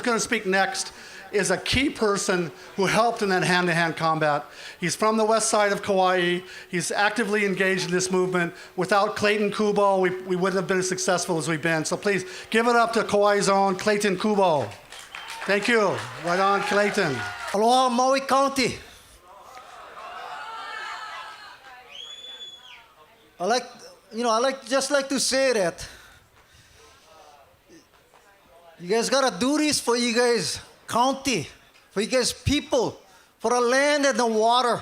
who's going to speak next is a key person who helped in that hand-to-hand combat. He's from the west side of Kauai. He's actively engaged in this movement. Without Klayton Kubo, we wouldn't have been as successful as we've been. So please give it up to Kauai's own Klayton Kubo. Thank you. Right on, Klayton. Aloha, Maui County. I like to say that you guys gotta do this for you guys county, for you guys people, for the land and the water.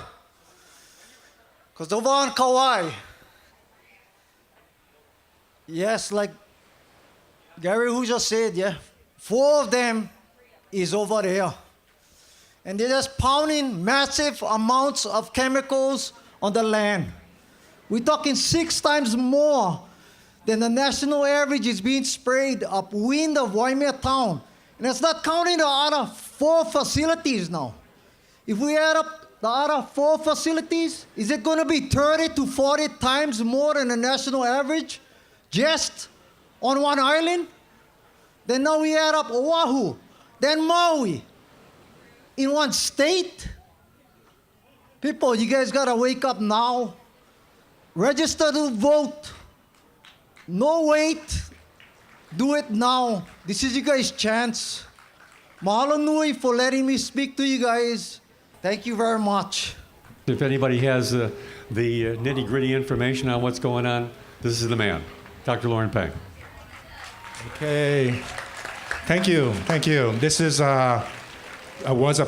Because over on Kauai, yes, like Gary who just said, yeah, 4 of them is over there. And they're just pounding massive amounts of chemicals on the land. We're talking 6 times more than the national average is being sprayed upwind of Waimea town. And that's not counting the other 4 facilities now. If we add up the other 4 facilities, is it going to be 30 to 40 times more than the national average just on one island? Then now we add up Oahu, then Maui. In one state? People, you guys got to wake up now. Register to vote. No wait. Do it now. This is you guys' chance. Mahalo nui for letting me speak to you guys. Thank you very much. If anybody has the nitty-gritty information on what's going on, this is the man, Dr. Lorrin Peng. Okay. Thank you. This was a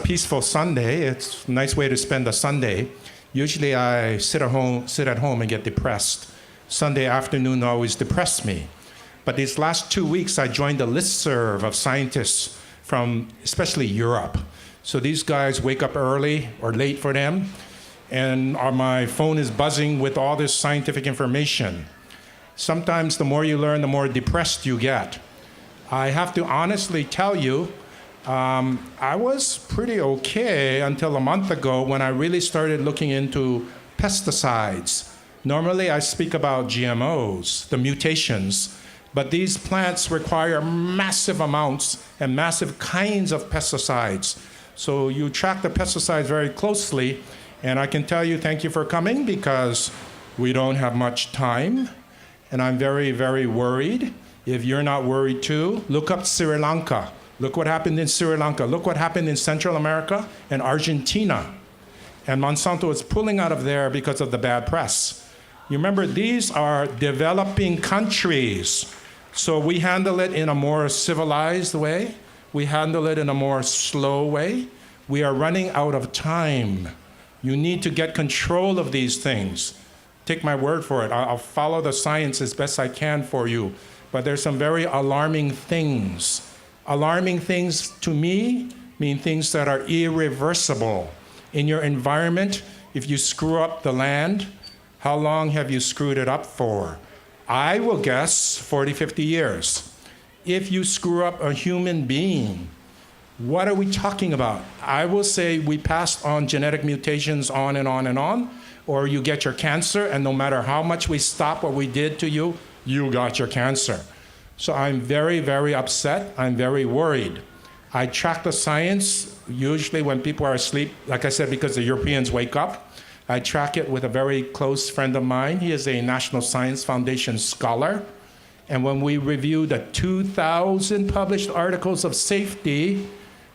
peaceful Sunday. It's a nice way to spend a Sunday. Usually I sit at home and get depressed. Sunday afternoon always depressed me. But these last 2 weeks, I joined a listserv of scientists from especially Europe. So these guys wake up early or late for them, and my phone is buzzing with all this scientific information. Sometimes the more you learn, the more depressed you get. I have to honestly tell you, I was pretty okay until a month ago when I really started looking into pesticides. Normally I speak about GMOs, the mutations, but these plants require massive amounts and massive kinds of pesticides. So you track the pesticides very closely, and I can tell you thank you for coming because we don't have much time, and I'm very, very worried. If you're not worried too, look up Sri Lanka. Look what happened in Sri Lanka. Look what happened in Central America and Argentina. And Monsanto is pulling out of there because of the bad press. You remember, these are developing countries. So we handle it in a more civilized way. We handle it in a more slow way. We are running out of time. You need to get control of these things. Take my word for it. I'll follow the science as best I can for you. But there's some very alarming things. Alarming things to me mean things that are irreversible. In your environment, if you screw up the land, how long have you screwed it up for? I will guess 40, 50 years. If you screw up a human being, what are we talking about? I will say we passed on genetic mutations on and on and on, or you get your cancer, and no matter how much we stop what we did to you, you got your cancer. So I'm very, very upset. I'm very worried. I track the science, usually when people are asleep, like I said, because the Europeans wake up. I track it with a very close friend of mine. He is a National Science Foundation scholar. And when we review the 2,000 published articles of safety,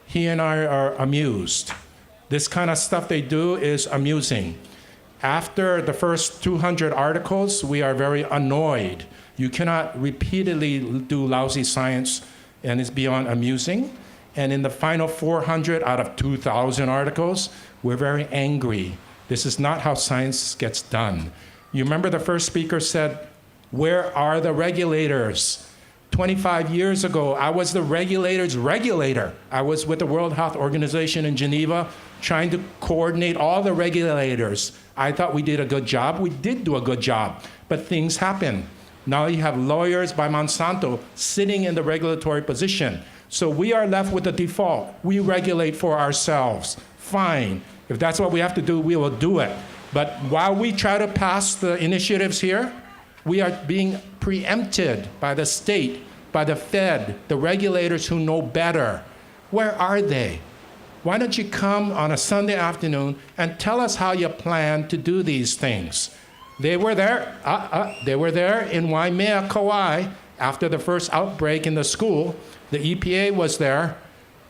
he and I are amused. This kind of stuff they do is amusing. After the first 200 articles, we are very annoyed. You cannot repeatedly do lousy science, and it's beyond amusing. And in the final 400 out of 2,000 articles, we're very angry. This is not how science gets done. You remember the first speaker said, where are the regulators? 25 years ago, I was the regulator's regulator. I was with the World Health Organization in Geneva trying to coordinate all the regulators. I thought we did a good job. We did do a good job, but things happen. Now you have lawyers by Monsanto sitting in the regulatory position. So we are left with the default. We regulate for ourselves. Fine. If that's what we have to do, we will do it. But while we try to pass the initiatives here, we are being preempted by the state, by the Fed, the regulators who know better. Where are they? Why don't you come on a Sunday afternoon and tell us how you plan to do these things? They were there. They were there in Waimea, Kauai, after the first outbreak in the school. The EPA was there,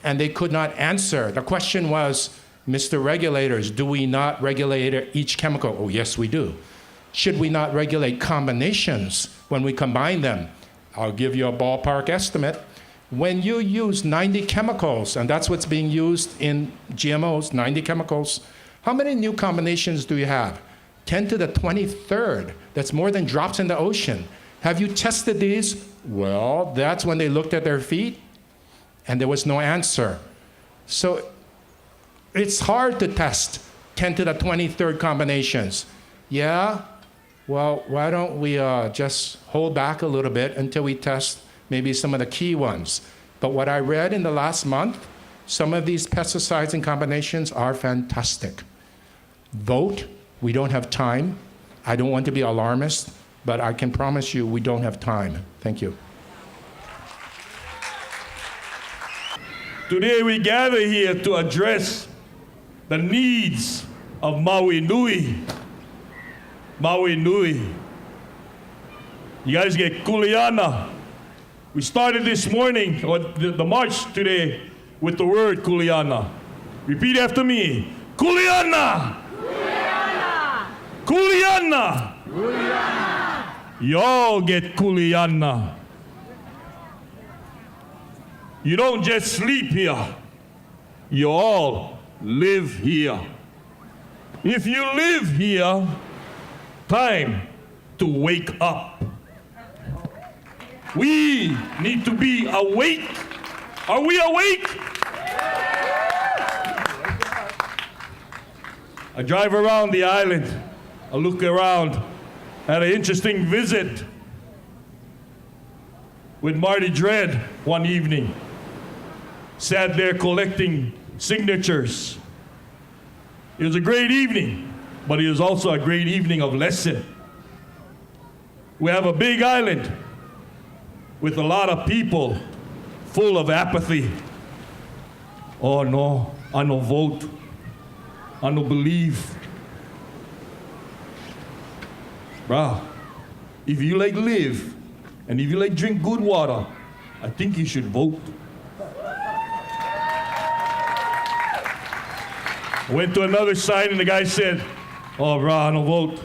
and they could not answer. The question was, Mr. Regulators, do we not regulate each chemical? Oh, yes, we do. Should we not regulate combinations when we combine them? I'll give you a ballpark estimate. When you use 90 chemicals, and that's what's being used in GMOs, 90 chemicals, how many new combinations do you have? 10 to the 23rd. That's more than drops in the ocean. Have you tested these? Well, that's when they looked at their feet, and there was no answer. So it's hard to test 10 to the 23rd combinations. Yeah? Well, why don't we just hold back a little bit until we test maybe some of the key ones. But what I read in the last month, some of these pesticides and combinations are fantastic. Vote. We don't have time. I don't want to be alarmist, but I can promise you we don't have time. Thank you. Today we gather here to address the needs of Maui Nui. Maui Nui. You guys get kuleana. We started this morning, or the march today, with the word kuleana. Repeat after me. Kuleana! Kuleana! Kuleana! Kuleana! Y'all get kuleana. You don't just sleep here. You all live here. If you live here, time to wake up. We need to be awake. Are we awake? I drive around the island. I look around. Had an interesting visit with Marty Dread one evening. Sat there collecting signatures. It was a great evening, but it was also a great evening of lesson. We have a big island with a lot of people full of apathy. Oh no, I no vote. I no believe. Bruh, if you like live and if you like drink good water, I think you should vote. I went to another sign and the guy said, oh bruh, I no vote.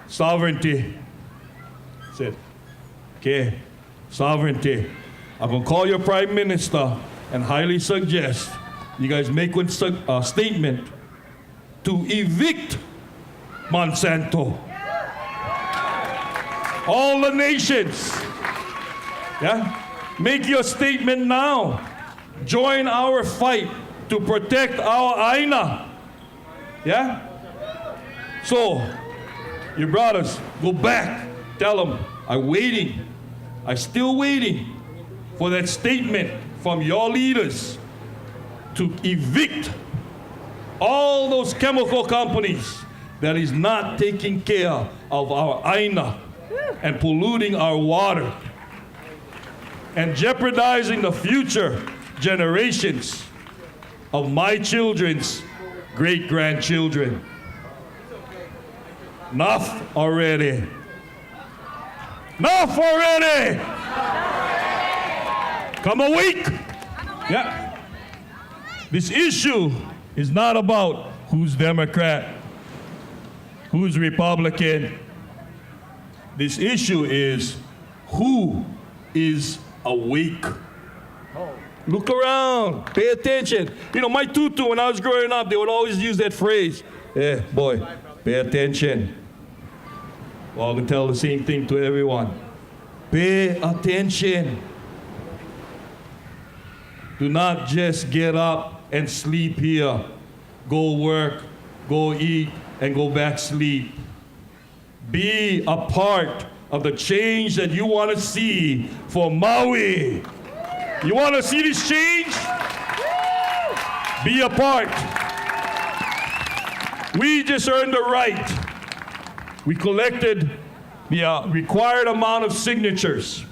Sovereignty. I said, okay. Sovereignty. I'm gonna call your prime minister and highly suggest you guys make one statement to evict Monsanto. All the nations, yeah? Make your statement now. Join our fight to protect our Aina, yeah? So, your brothers, go back, tell them, I'm waiting. I'm still waiting for that statement from your leaders to evict all those chemical companies that is not taking care of our Aina and polluting our water and jeopardizing the future generations of my children's great-grandchildren. Enough already. Enough already! Come awake! Yeah. This issue is not about who's Democrat, who's Republican. This issue is who is awake. Look around, pay attention. You know, my tutu, when I was growing up, they would always use that phrase. Yeah, boy, pay attention. Well, I'm going to tell the same thing to everyone. Pay attention. Do not just get up and sleep here. Go work, go eat, and go back sleep. Be a part of the change that you want to see for Maui. You want to see this change? Be a part. We just earned the right. We collected the required amount of signatures.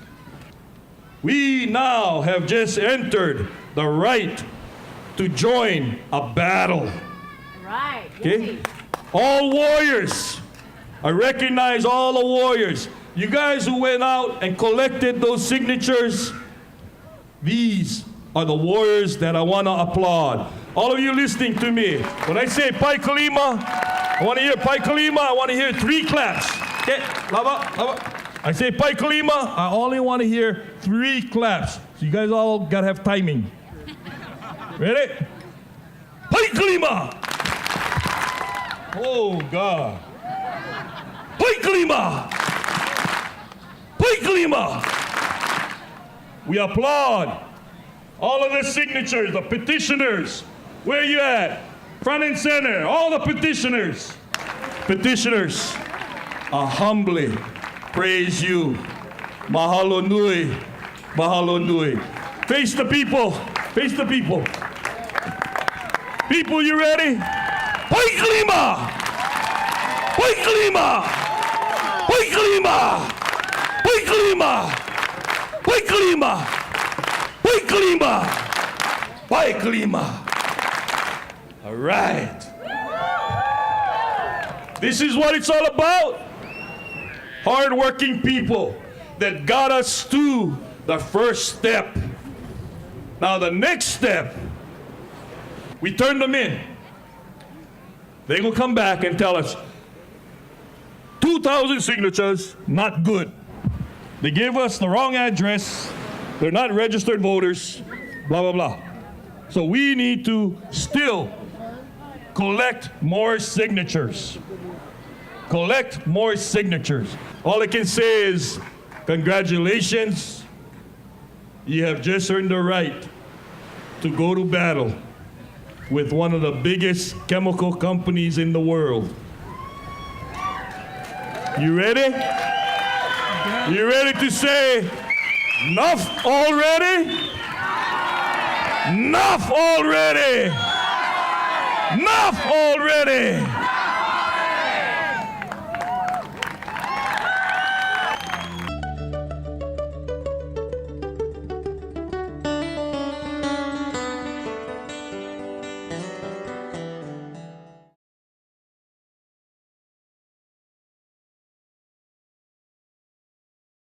We now have just entered the right to join a battle. Right. Okay? All warriors. I recognize all the warriors. You guys who went out and collected those signatures, these are the warriors that I want to applaud. All of you listening to me, when I say Pai Kalima, I want to hear Pai Kalima, I want to hear 3 claps. Okay, lava. I say Pai Kalima, I only want to hear 3 claps. So you guys all got to have timing. Ready? Pai Kalima! Oh, God. Pai Kalima! Pai Kalima! We applaud all of the signatures, the petitioners. Where you at? Front and center, all the petitioners. Petitioners, I humbly praise you. Mahalo nui, mahalo nui. Face the people, face the people. People, you ready? Pai Kalima! Pai Kalima! Pai Kalima! Pai Kalima! Pai Kalima! Pai Kalima! Pai Kalima! All right. This is what it's all about. Hardworking people that got us to the first step. Now the next step, we turn them in. They will come back and tell us, 2,000 signatures, not good. They gave us the wrong address. They're not registered voters, blah, blah, blah. So we need to still collect more signatures. Collect more signatures. All I can say is, congratulations. You have just earned the right to go to battle with one of the biggest chemical companies in the world. You ready? You ready to say, enough already? Enough already! Enough already!